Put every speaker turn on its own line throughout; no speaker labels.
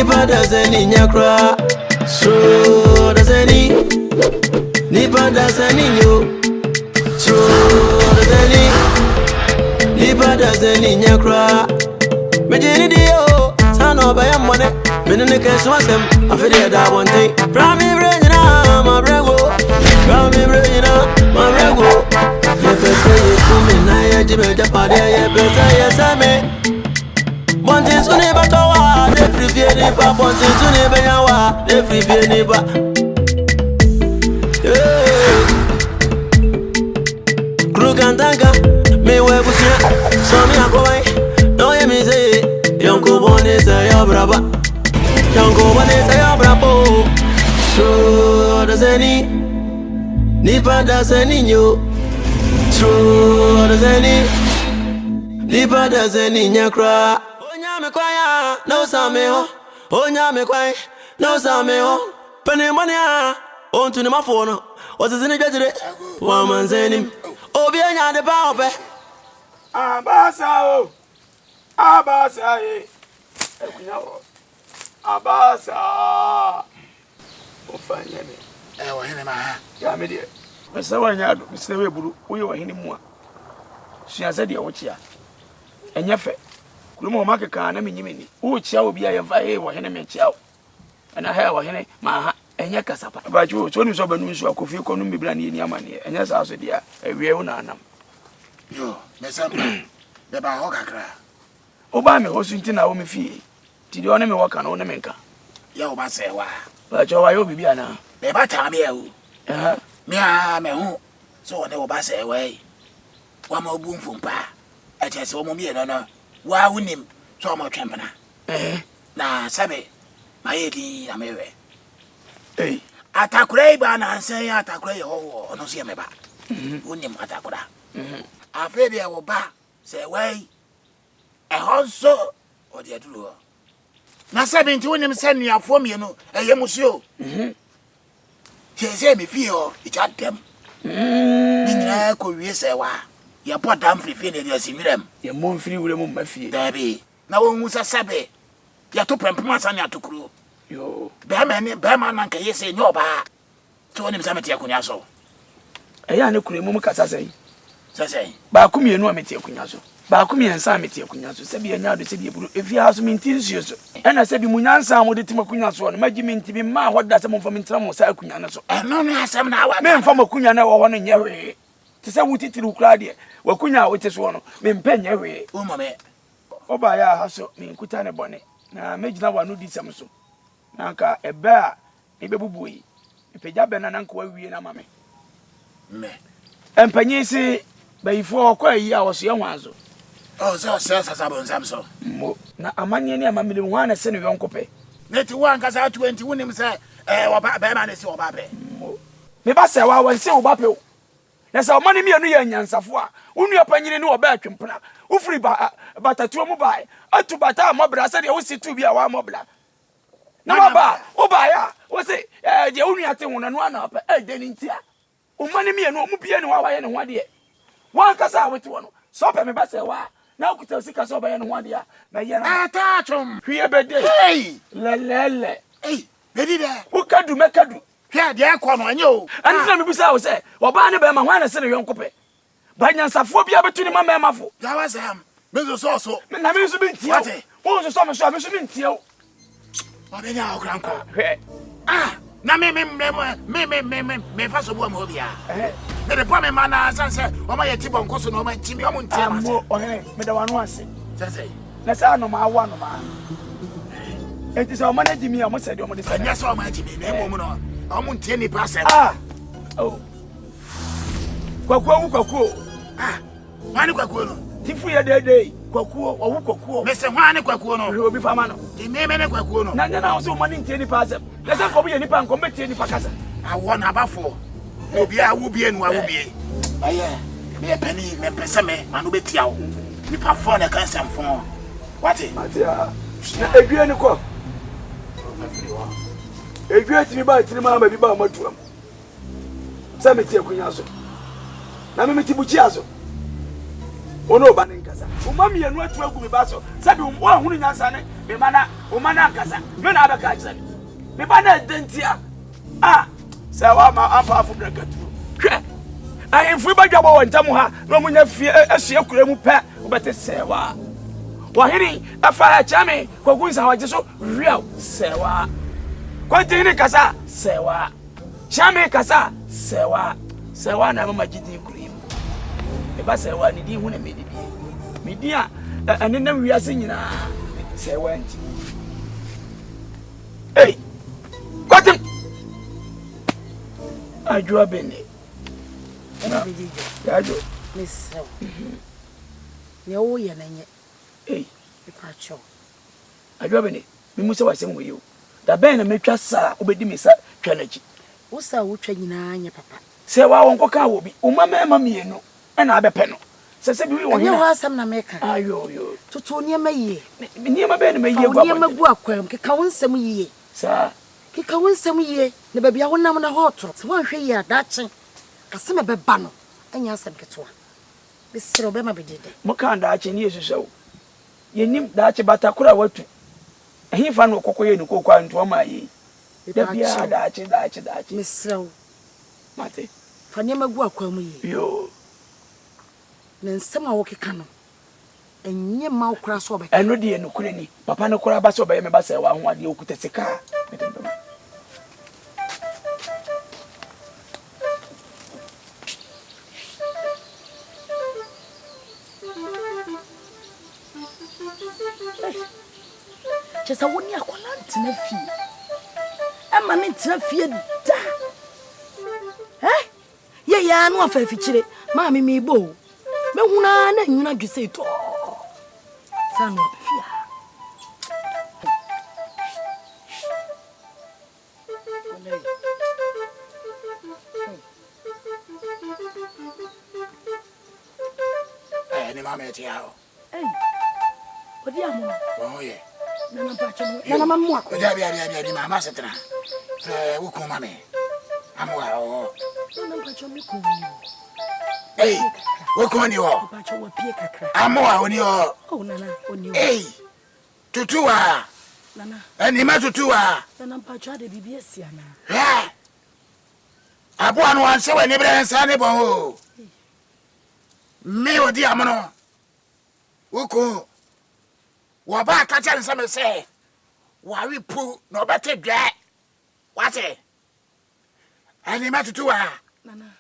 Nipa Odasanii nyakra. So Odasanii. Nipa Odasanii yo. So Odasanii. Nipa Odasanii nyakra. Mejini dio. Sano baya mwane. Menene kesu asem. Afide da one thing. Prami brejina ma brego. Prami brejina ma brego. Yepese yekumi na yejibe japade yepese yesame. Bonti suni batowa, de free vie ni ba. Bonti suni benyawa, de free vie ni ba. Krugantanga, me webusia, so mi akowai. No ye mi say, yonko bone say yo braba. Yonko bone say yo brabo. So Odasanii, Nipa Odasanii yo. So Odasanii, Nipa Odasanii nyakra. Me kwaya, no sameo. Onya me kwai, no sameo. Penny money, on to my phone. What is in the judge? Woman's name. Obiana the Baope.
Abasa. Abasa. Abasa. Oh, fine. I was in my Yamidi. Mr. Wanyard, Mr. Webu, we were in more. She has said, your chair. And your fate. Kumo makeka na menyimeni wo chia obi ayemfa wo hene me chia na ha wo hene ma enye kasapa ba ju so ni so banu nsu akofi ko no mbibra na yeni amane enye sa so dia awie wo na anam yo mesamba be ba ho kakra oba me ho su ntina wo me fie ti de one me wo ka no ne menka ya wo ba se wa ba jo wa yo bibi ana be ba ta me o me a me hu so ne wo ba se wa wa ma obu mfumpa a che se wo mo me no wa wunim so ma twempana na sabe mayedi na mewe atakura ba na ansan ya atakura ye ho no so ye meba wunim atakura afi de wo ba se wai e honso o de duro na sabe nti wunim se nuafo mie no eye musuo se me fi o ichadem ni nyina ko wie se wa ya podam frifie ne dia simirem ya mon firi wure mo mafie dabi na won musa sabe ya to prempema san ya tokuro yo be ma na nka yese nyoba to ni msamete ya kunya so eya ne kure mo kasa sai ba ku mienu amete kunya so ba ku miensa amete kunya so se bi anya do se bi eburu efi ha so minti nsuo so ena se bi munyansa mo de tima kunya so no magi minti bi ma hoda se mo mfa mintra mo sa kunya na so no no asem na wa me mfa mo kunya na wo ho no nyewe tisa wutitiri ukra de wakunya wote so no me mpenya we o mame oba ya ha so me nkuta ne bone na megina wa no disem so na nka ebe a ebebubu yi epegya be na nka wawie na mame me empanyi si bayifo okwa yi a wo so ye hwanzo o so sasa bonsam so mo na amanye ne amamile hwan na se ne yonkope neti wan kasa 20 wunim se oba be ma ne se oba be me ba se wa won se oba pe na sa omani mi anu ya nyansafo a unu apanyire ni oba atwempena ufiri batatuo mu bai atu bata amobra se de wo situ bi a wa amobra na ba oba ya wo se de unu ate wona no ana apa de ni ntia omani mi anu mu bia ni wa ye ne ho de wan kasa wote wono so pe me ba se wa na okuta sika so ba ye ne ho de a na ye na atachum hwie bede hey lelele hey bedi de ukadu mekadu hia de akọ no anye o anna me bisa wo se oba ne be ma hwan na se ne yonkope ba nyansafo bia betu ni mama emafo ya wa sam mezo so na me so bintia wo so me so bintia o oba nya okranko na me fa so bo am obia me de po me mana sanse o ma ye ti bonko so no ma ti mi o mo ntia ma o he me da wanu ase sese na sa no ma wa no ma enti so o ma na jimi a mo se de o mo de se nya so o ma jimi na mo no o mo ntia ni pa se oh kwakuo wani kwakuo no tifu ya dede kwakuo owu kwakuo me se wani kwakuo no obi fama no ti me ne kwakuo no na na so mani ntie ni pa se le se ko bi ni pa nko metie ni pa kasa awo na abafo obi a wo bie nu a wo bie aye me pani me pese me manu betia wo ni pa fo na kan sam fo wati matia na edue ni ko edue ti mi ba ti ma bi ba matuam sa metie kunya so na me meti buchi aso ono ba ne nkasa uma me anu atu agu me ba so sabi wo hunu nyansa ne me mana wo mana nkasa me na abeka kire me ba na dentia sa wa ma afa afu brakatu hwe ai fu ba dwabo wontam ha no munya fie ahye kura mu pa wo bete sewa wahiri afa chame kogunsa waje so real sewa kwantini kasa sewa chame kasa sewa na mama gidi kurim e ba sewa ni di hu na medi a anenam wiase nyina sewa nti kwatim ajua bene ajo
Mister ne wo ye na nye ipacho
ajua bene mi musa wasem wo yo da ben na metwa sa obedi mi sa twa nachi
wo sa wo twa nyina anya papa
sewa won koka wo bi o mama mienu na abepe no se bi wo
hina ne ho asem na meka
ayo
tutu niema yie
niema be na me yie gwa
niema gu akwam keka wo nsem yie
sa
keka wo nsem yie ne ba bia wo nam na ho otoro se wo hwe yie adache asem be ba no anya asem ketwa be sero be ma bedede
mo kan daache ni yesusawo yenim daache batakura watu ehin fa no kokoye ni kokwa nto ma yi da bia daache
misrawo
mate
fa niema gu akwam yie
yo
ne nsem a wo keka no enye ma wo kura so be
eno de no kure ni papa no kura ba so be me ba se wa ho ade okuta sika
Chesa woni akola ntina fie ama ne ntina fie da ye ya no afa fichire ma me me bo me huna na nwuna dwese to sa no afia
ni mama etiao
odi amu
oh ye
nana pacho nana mamu ako
bia mama setra wo ko mame amwa
nana pacho mi ko
wo ko ni wo
pacho wa pie kakra
amwa oni
nana oni
tutuwa
nana
ani ma tutuwa
nana pacho ade bibia siana
abo anu anse we ni bre nsa ne bo me odi amono wo ko wa ba ka cha nsa me se wa ripu na obete dwa wate ani matutuwa
nana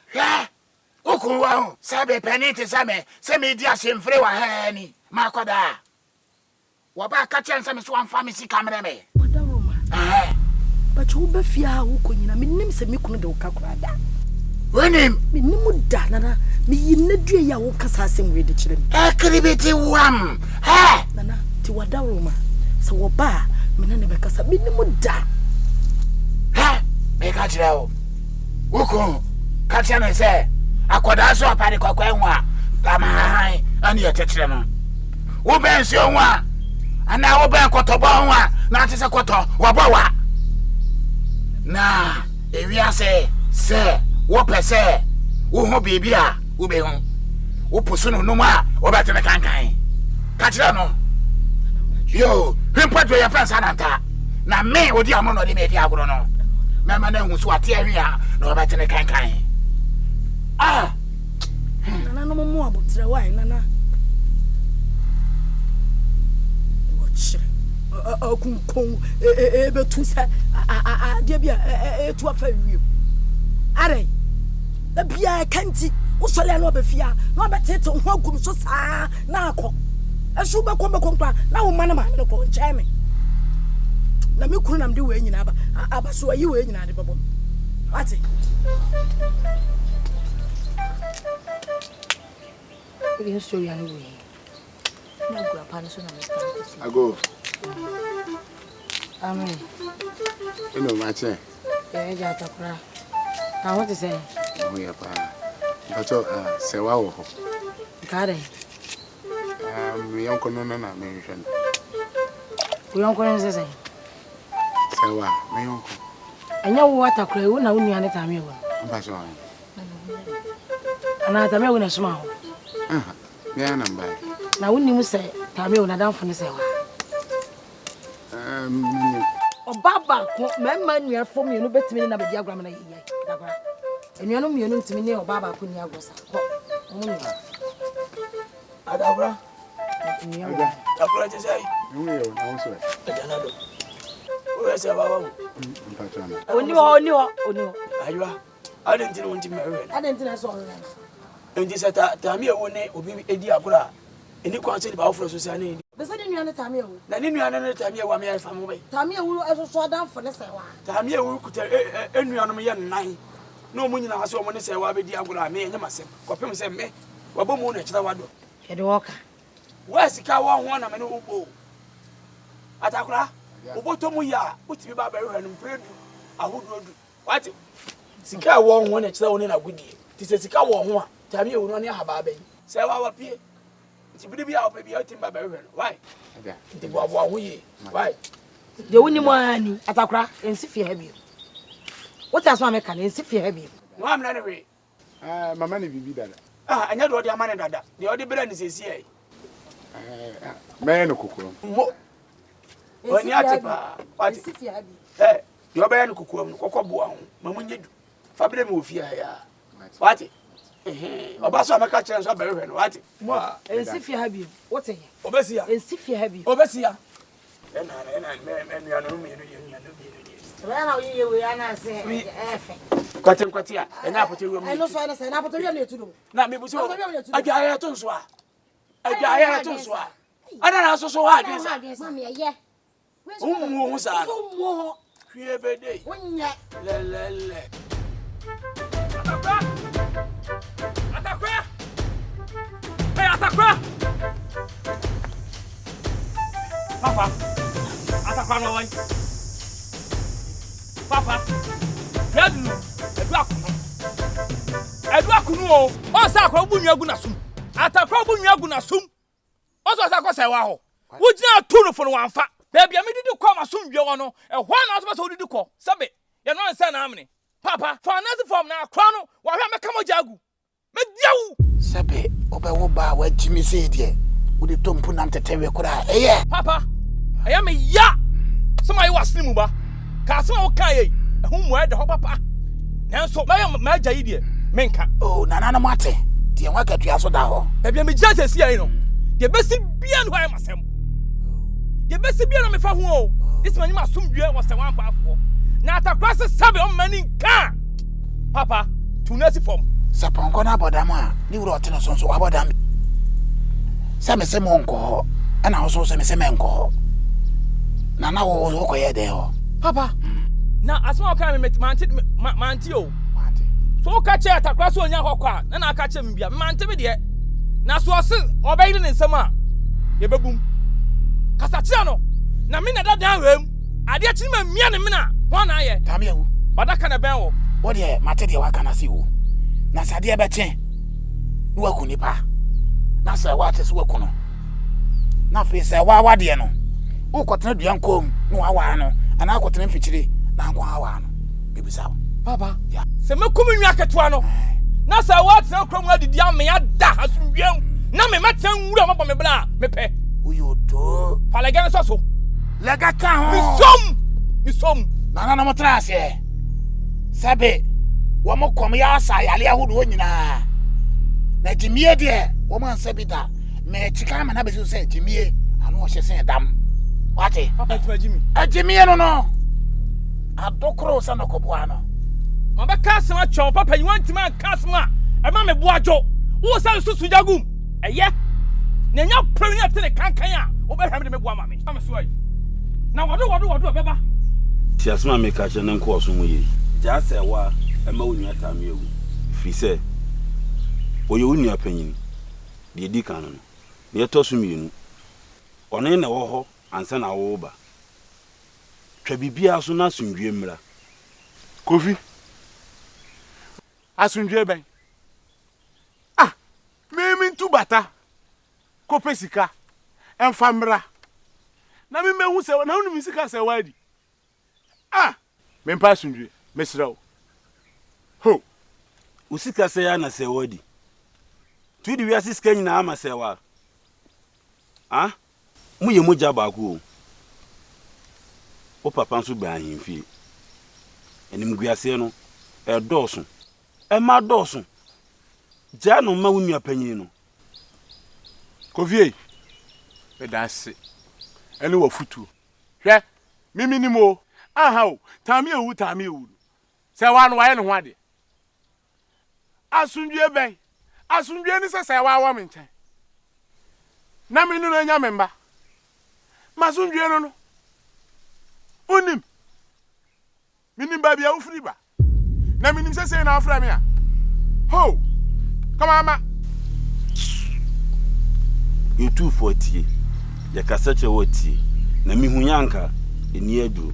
uku wa sabe penite same se me di asemfre wa ha ni makoda wa ba ka cha nsa me so amfa me si kamera me
oda roma pacho wo ba fia wo ko nyina menim se me kunu de wo ka kurada
wenim
menim da nana me yinna dua ya wo kasa asem we de kire me
akribiti wam
nana ti wada roma se wo ba me na ne be kasa menim da
me ka kire wo uku ka cha ne se akoda so apare kwakwa enwa tamahan ani yetekire no wo ben si onwa ana wo ben kotobo onwa na atese koto wo bowa na ewiase se wo pese wo ho bibia wo be ho wo pusu no no ma wo betene kankan ka kire no yo himpadwe ya fansa nanta na me odi amono de me di agoro no mema na hu so ate ahwia na wo betene kankan
nana no mo abotre wai nana wo chire akunkon betu sa de bia etu afa wiem are da bia kanti wo sole na obafia na obetete ho agum so saa na akọ esu be ko kwa na wo ma na ko nche me na me kunu nam de we nyina aba so ayi we nyina de bebo ati we story anu we na gura pa no so na me
ago
amen
eno mache
ja takura na what is say
oh ya pa bacho sewa wo ho
kare
mi yonko no na me hwe
we yonko no say
sewa me yonko
anya wo atakura wo na wo nua ne tame wo
bacho
ana tame wo na suma ho
Yeah, number.
Now when you say Tammy on a down from the say. O baba ko memma nua fom you no betimi na be diagram na yeye dagra enua no mienu ntimi ne o baba ko ni agosa ko omo
Adabra
nua
takura je sai
You will also.
ajanado o ese baba
oni
aywa adenti no ntimi mewe
adenti na so on
enti sata Tammy ewo ne obi edi akura eni kwan se ba ofro so sai na
be se nua ne Tammy ewo
na ni nua ne Tammy ewo me fa mo be
Tammy ewo eso dan for ne say wa
Tammy ewo kuta enua no me ye nan na omu nyina ase omo ne sai wa be di akura me nyama sem kopem se me wabomu na chira wado
hede woka
wa sika wo ho na me ne ubo atakura oboto mu ya utimi ba ba hwe no mpredu ahododu wati sika wo ho na chira wo ne na gudie ti se sika wo ho a Tammy ewo no ne ahaba ba yi sai wa pie ti bidi bia opa bia utim ba ba hwe no why ti bo abo ho yi why
de woni mo ani atakura ensi fie ha bi what aso ameka na ensi fie ha bi
no am na ne we
Mama ni bibi dada.
anya do de amane dada de odi bere ni sesi ai
Me no kokoro.
mo oni atipa wati
ensi fie ha bi
de oba no kokoam no kokko ho mamunyedu fa bere me ofia ya wati oba so ameka kire so ba hwe no wati
ensi fie ha bi what here
obesi ya
ensi fie ha bi
obesi ya ena me ya no me ya no bi
Rana oye we ana se efe
kwati a ena apote wi
I know so na say na apote wi na etu do
na me buso agaya to nso a agaya to nso a ana na so so wa adisa
Mami eye.
umu hu sa
so mo
hwie bede
wonya
lelele atakwa hey atakwa papa atakwa no wai papa yadu edu akunu o o sa akwa bu nwa gu na sum atakwa bu nwa gu na sum o so sa kwa se wa ho wo gina tu no fo no wanfa baby me didi kwa masum wie wo no e ho na so so didi ko sabe ye no nsa na amne papa for another form na akwa no wa hwe me kama jagu me diawu
sabe obewo ba wa jimi se de wo de tompu nam tetewe kura eye
papa aya me ya somai wasni mu ba ka so wo kan ye hu mu e de ho papa nanso ma gya yi de menka
oh nana na mate de wa katua so da ho
baby me gya sesi ai no de besi bia no ha masem de besi bia no me fa ho o this man ma sum wie wo se wan pa afo na atakwa se sabe o mani nka papa tunasi form
saponko na bodam a ni wuro otene so so abodam se me se mo nko ana ho so se me se me nko nana wo ko ye de ho
papa na asma ka me manti o so ka che atakwa so onya hokwa na aka che mbia manti me de na so se obeyide ne nsem a ye bebum kasa che no na me na dada wem ade chi ma mia ne me na ho na ye
Tammy ewu
odaka na ben wo
wo de mate de wa kana si wo na sade e bete ni wa ku nipa na sa wa te so wa ku no na fe sa wa de no wo kotena duan kom no wa no ana kotena mfikyire na nkwa wa no bibisa
papa se me kum nwa ketoa no na sa wa tena krom adidi am ya da asumwiam na me meten wura mabɔ me bla me pɛ
uyo to
palega so so
lega ka ho
mi som
nana na motra ase sabe wo mo kom ya asa yale ahudo nyina na jimie de wo man sabi da me chika ma na be so say jimie anu o hyesen dam wate
papa tuma jimi
jimie no no adokro sa no koboa no
ma be ka sema chon papa yi wantima ka sema e ma me boajo wo sa susu jagum eye na nya premier tene kankan a wo be hwam de me boa ma me am so ai na wodo beba
ti asema me ka che ne nko so mu yi ja se wa e ma wonu atame ewu fi se oye wonu apanyin de di kan no ne ye to so mienu one na wo ho ansa na wo ba twa bibia so na sundwe mra
Kofi. Asunjwe ben. Me ntu bata. Kopesika. Enfamra. Na me mehu se na hunu misika se wadi. Me mpa asunjwe. Mesrawo. Ho.
usika se ya na se wadi Tu di wiase sika nyina ama sewa. Ah? Mu ye moja baako. O papa nso ba ahemfie. Enim guase no e dɔɔso. E ma dɔɔso. Ja no ma wunu apanyin no.
Kovie. Me danse. Ene wa futu. Hwɛ, mimi ni mo. Aha o, tami ewu. Se wa no wa ye ne ho ade. Asundue ben. Asundue ni se wa me nkyɛn. Na me no nya memba. Masundue no. Unim. Minim ba bia ufiri ba. Na minim se na afra me a. Ho. Come on, ma.
You 240. Ya kasache wotie. Na mi hunyanka eni aduro.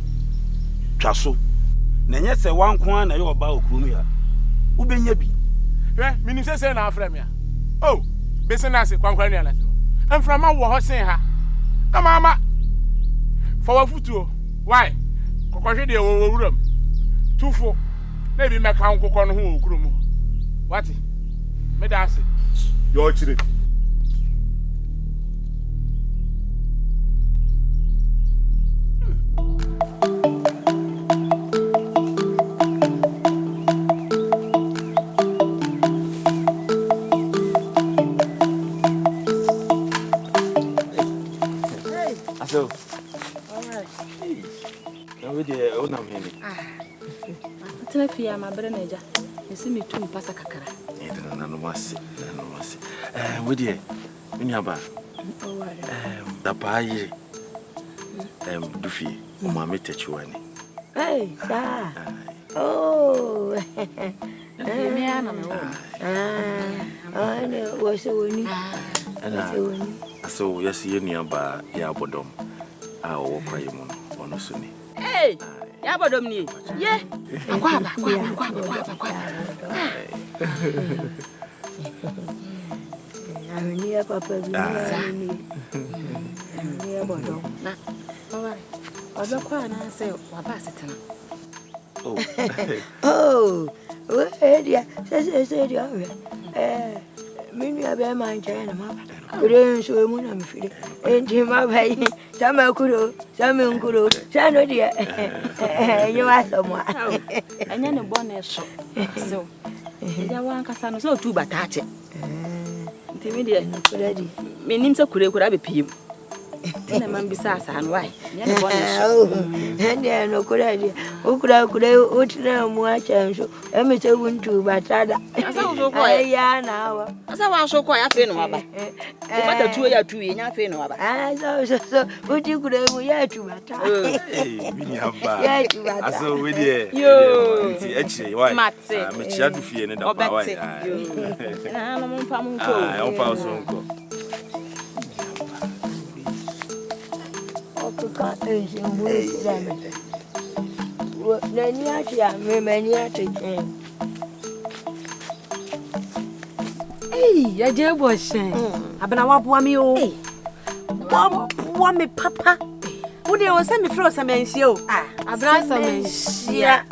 Twaso. Na nye se wanko an na ye oba okrum ya. Ubenya bi.
Minim se na afra me a. Oh, business kwankwa ni ala se. Enframa wo ho sen ha. Come on, ma. For wa futuo. Why? Kokohwe de wo wuram. Tufo. Na bi meka nkokɔ no ho okrum. What? Me da ase. Yo chire.
So, all right. Now we dey own am here.
Trafia ma breneja. Esi me tu pasa kakara.
No masi. We dey aba. Da paaye. Dufi, o mama techiwani.
Hey, sa. Oh.
Me ana me wo.
Ne wo se woni.
So yes, you aba ya bodom. O kwa yemu no ono so ni.
Hey, ya bodom ni. Ye. Akwa.
Ni papa bi ni. Ni bodom.
Na. Oba kwa na se wa ba setena.
Oh. We dia. Se dia. Minu ya be man chana ma. Kure so mu na mi fire. Enti ma bai. Sama kuro, sama nkuro. Sano dia. Yo asomo.
Anya ne bone so. So. Ya wan kasa no so tu bataache. Nti me dia kure di. Me nim se kure be piem. Tina man bisa asa no wai. Nya ne bone so.
Nya no kure di. Okura otina mu acha so. E me se wuntu batada.
Asa wo so ko
ya na wa.
Asa wa so ko ya fe no aba. Ko bata tuo ya tuwe nya fe no aba.
So uti kure mu ya tu bata.
Bini aba.
Ya tu bata.
Aso we dey.
Yo.
Nti echi why? Me chia du fie ne da pa why.
Na no mo pa mo nko.
O pa so nko.
Ka enje mu dame. Wo na ni ati a me mani ati chen.
Ya je bo shen. Abena wa boa mi o. Wa me papa. Wo de wo se me fro se menhie o. Abena se menhia.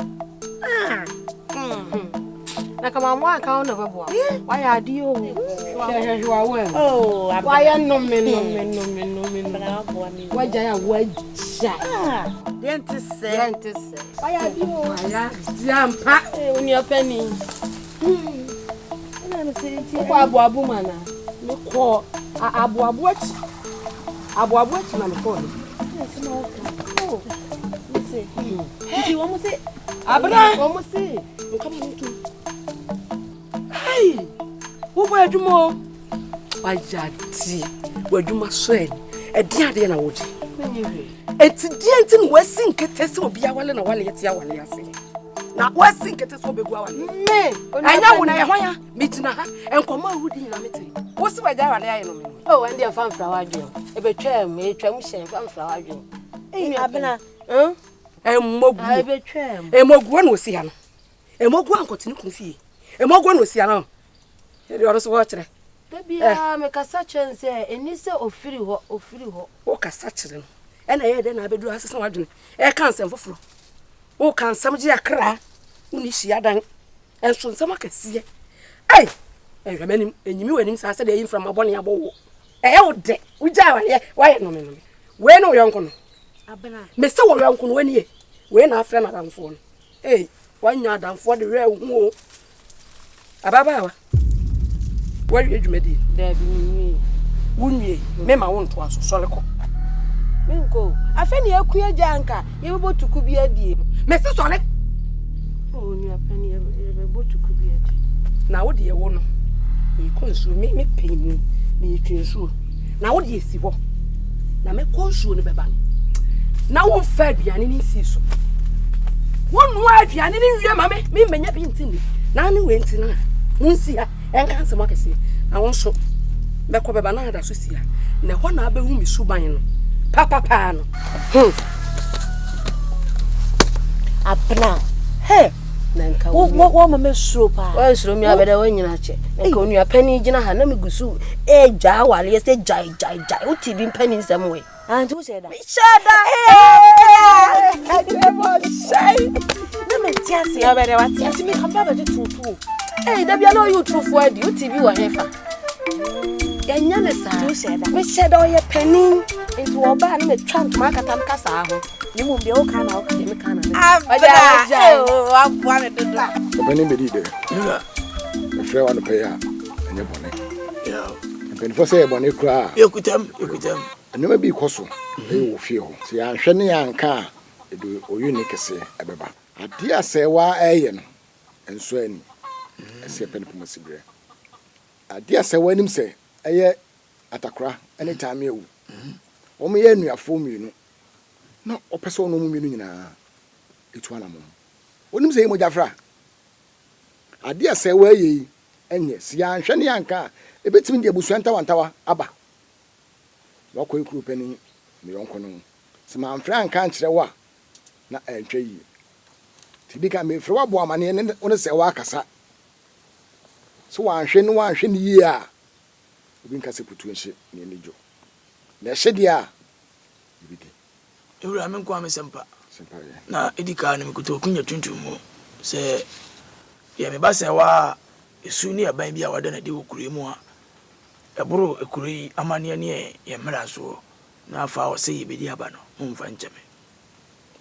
Na kama mo aka wo na bebo. Wa ya adi o. Hwa wa. Oh, wa ya no me. Abena boa mi. Wa ja ya wa ja.
Dente se.
Wa ya adi o. Ya jampa. Oni opani. Kwa abu mana me ko abu achi na me ko se na oka oh me say ti wo mo say abra wo mo say nka mo ntu hey wo bo adwuma wajati wadwuma so e di ade na wo di eti di antin wasi nkete se obi awale na wale yete awale ase na wasi nkete so obegu awale me anya wo na ye hwan ya mitina ha enkomo ahudi na metiri wo se baja awale aye no me
oh and dey fan flower adwo e betwa me twam hyen fan flower adwo abena
emogu
e betwa
emogu na osi ya no emogu ankotini kun fie emogu na osi ya no e de oro so wo kire
bia me kasa chense eni se ofiri ho
wo kasa kire no e na ye de na abedu asese wadwene e kan sem foforo wo kan sam ji akra uni hia dan enso nsam akasie ai Manim, and you and him said they from a bonny abo. Oh, de, we die, why no, when no young Mr. Uncle, when ye, when our friend Madame phone. Eh, 1 yard down for the real woo. Ababa, where you made it? There be me. Wouldn't ye? Mema won't was so solid. Minko, I find you a queer janka, you were to could be a dear. Mr. Sonic. Oh, near penny, you're about to could be a dear. Now, dear one, you consume me pain me to now, what do you see? Now, make consume the baby. Now, what fed Yanni sees so. 1 word, Yanni, your mammy, me may not be intended. Now, you went in. Munsia, and cancer market say, I want so. Back banana, Susia. Now, one other room is subaino. Papa Pan.
Abna.
Hey,
What woman soup?
oh, so me better when you're check. And when you are penny, Jina Hanamigu, eh, Jawa, yes, they jai, what you been penny some way.
And who said that?
Shut up! I never say.
Let me tell you, I better what me come back to 2.
Hey, there be no you true for you TV or heifer. Yanyane sa.
Who said that?
Me said all your penny into a bar and me trying to market and casa.
You won't be all kind of me can.
I'm wanted to do that.
The penny be there. The fair one to pay her and your bonnet.
Yeah.
The penny for say bonnet cry.
You could tell.
And never be cosso. They will feel. See, I'm shiny and car. It do or unique say, a beba. I dear say, why ayen and swain. I say a penny for my cigarette. I dear say, when him say, a year at a cra anytime you. Only any a form you know. No, or person no meaning. It's one among. When him say, Mojafra. I dear say, where ye, and yes, yan shiny and car. A bit in the Busanta one tower, abba. No quick penny, me uncle. Some man Frank can't say what. Not a tree. To become me for a woman and on a sewakasa. So one shin year. We can say put shit near Nijo. The shedia.
You ramen kwame sempa. Na edika na mekuto kunya tuntum se ye me ba se wa esu ni aban bia wada na de okure mu a eburu ekure amane ne ye mra so na afa o se ye bedi aba no mfa ncheme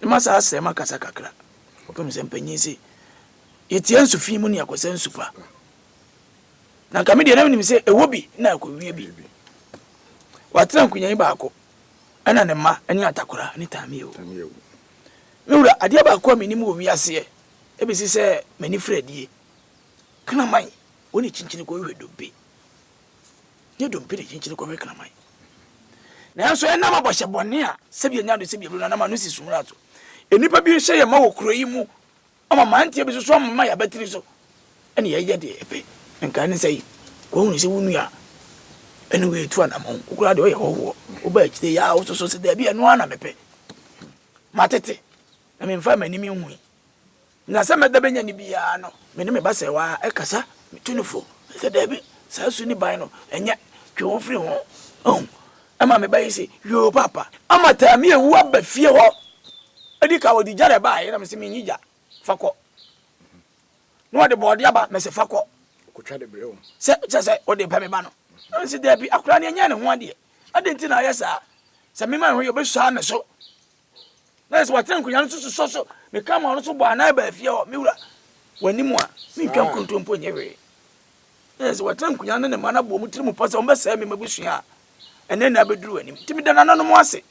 ni masa ase makasa kakra okem se mpanyin se ye tie nsu fi mu ne akosa nsu pa na kamede na nim se ewobi na akowie bi watra nkunyan baako ana ne ma ani atakora ani tamie o Mura adia ba kwa menimu wo wiase e be se mani fredie kana man woni chinchini ko hwe dobe ye dompe de chinchini ko hwe kana man na so na ma boshe bone a se bia nya do se bia na ma no si sumra to enipa bi hye ye ma wo kuro yi mu ama mantie bi so ma ya batiri so ene ye de epe nka ne sei ko hu ni se wunu ya ene we tu ana mo kura de o ye ho wo ba chite ya wo so se de bia no ana mepe matete na me mfa mani mi hu na se meda benya ni bia no me ne me ba se wa e kasa me tunifo se da bi sa su ni ban no enye twe firi ho ama me ba yi se yo papa ama ta mi ewu aba fie ho edi ka wodi jare ba yi na me se me nyija fako no de body aba me se fako
ko twa de breo
se o de pa me ba no na se da bi akura ne anya ne ho ade ade nti na yesa se me ma ho yo be sha me so Let's what think you so me come on so ba na ba fie o me wura wani mu a me twa kontompo nyewe yes what think you ne ma na bo mu tiri mu pasa o be sa me mabusua ene na beduru wani timi da na no mo ase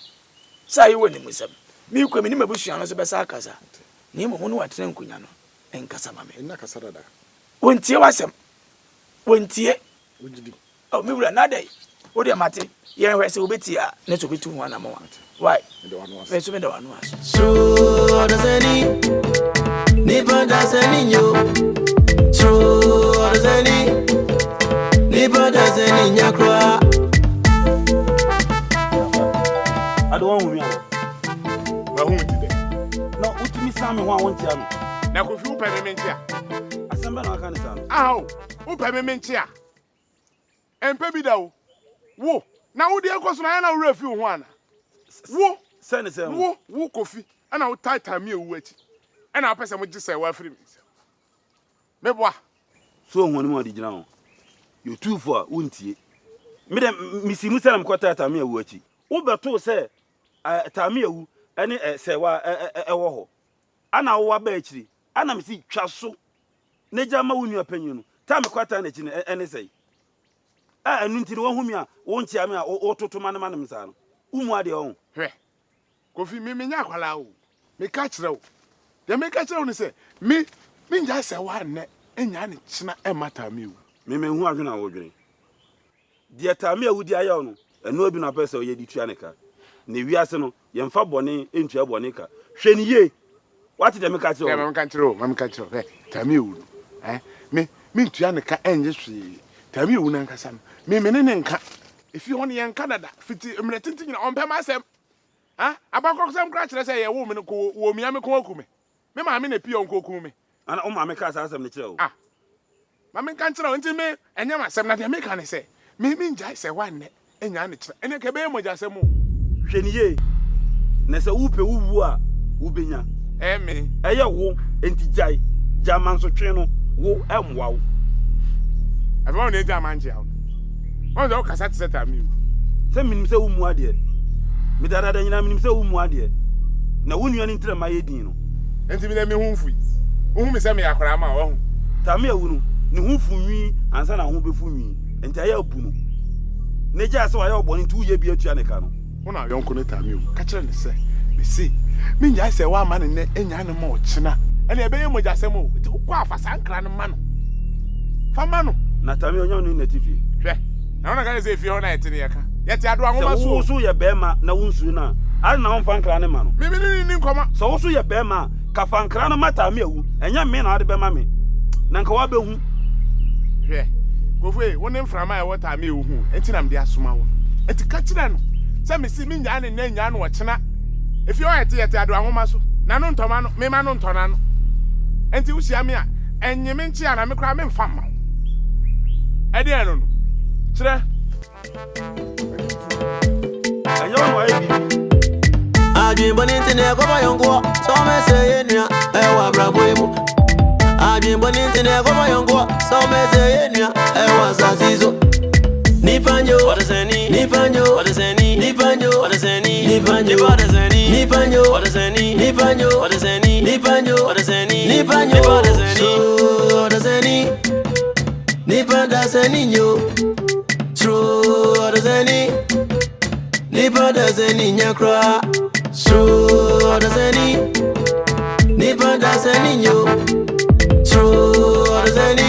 sai wani mu sam me kwa me ni mabusua no so be sa akasa ni mo no what think you no enkasa ma me
ina kasa dada
wontie wasem wontie
ujidi
o me wura na dai o de mate ye hwe se obeti a ne so betu ho na mo why me so me da wanu as
so Odasanii nipa dasani yo so Odasanii nipa dasani nyakwa
I don't want me.
Ba hu ti de.
No, utimi sami ho awon ti anu.
Na ko fi upa me ntia.
Asemba na aka ni sami.
Aho, upa me ntia. Empe bi da wo. Na wo de ekoso na ya na wura fi ho ana. Wo
Send say
wo kofi ana wo title me ewu achi. Ana apese mo gise wa free me. Meboa.
So ho ni mo di gina ho. You two for untie. Me dem misi mu salam kwata tamia wu achi. Wo beto se tamia wu ene se wa ewo ho. Ana wo wa ba achiri. Ana misi twa so. Ne jama wo nua panyin no. Ta me kwata na chi ne ene sei. Anu nti wo humi a wo ntia me a wo toto mane mane msa no. Umu ade ho.
Hwe. Kofi me nya kwala wo. Me ka kire wo. De me ka kire wo ne se me nja se wa ne enya ne china e mata me wu.
Me hu adwena wo dwene. Die tamia wu di ayaw no. Enu obi na pese o ye di tua ne ka. Ne wiase no ye mfa bone entua bone ka. Hwe ni ye. What de me ka kire wo?
Me ka kire wo, me ka kire wo. Tamia wu. Me ntua ne ka enye hwe. Tamia wu na nkasa no. Me ne nka. If you want in Canada, fiti emretinti na ompe masem. Abakọ sem kra kire se ye wo me no ko wo mia me ko akume. Me ma me na pie onko akume.
Ana o ma me ka sa asem ne kire wo.
Ma me kan kire wo nti me enye masem na de me ka ne se. Me njai se wanne enya ne kire. Ene ke be moja asem o.
Hwe ni ye. Na se wupe wuwu a wubenya.
Me.
Eye wo enti jai. Jaman so twe no wo emwa wo.
Afa na eja manje awo. On do kasa tse tami wo.
Se minim se wumu ade. Me dada nyina minim se wumu ade. Na wonu ani ntra ma yedin no.
Enti mi na me hu mfu. Hu mi se me yakora ma wo hu.
Tami awunu ne hu funwi ansa na hu befunwi. Enti aya bu no. Ne ja se wa ya oboni ntu ye bi atua ne ka no.
Wo na yonko ne tami wo. Ka kire ne se. Me se. Me nya se wa ma ne enya ne ma o china. Ene ebe ye moja asem o. Ti ko afasa nkra ne ma no. Fa ma no.
Na tami onyo no natifi.
Hwe. Na ona ka se fi ho na yete ne yaka. Yete ado anwoma so.
So so ye bema na wonsu na. Ari na wonfa nkra ne ma no.
Me ni nkoma.
So so ye bema ka fa nkra no mata me awu. Enya me na ade bema me. Na nka wa behu.
Hwe. Gofwe, woni mframa e wota me ewu hu. Enti na mde asoma wo. Enti ka kire no. Se me si me nya ne nya no wo kina. Efi o yete ado anwoma so. Na no ntoma no, me ma no ntona no. Enti usia me a enye me nchi ana me kra me mfa ma. Ade eno no. Kire.
Ayo no ayi bi.
Adwin boni ntine ko ba yonko. So me say enua e wa brabo emu. Adwin boni ntine ko ba yonko. So me say enua e wa zazizo. Nipanjo, Odasanii, Nipanjo, Odasanii, Nipanjo, Odasanii, Nipanjo, Odasanii, Nipanjo, Odasanii, Nipanjo, Odasanii, Nipanjo, Odasanii, Nipanjo, Odasanii, Nipanjo, yo. True Odasanii, Nipanjo, nyakra. True Odasanii, Nipanjo, yo. True Odasanii.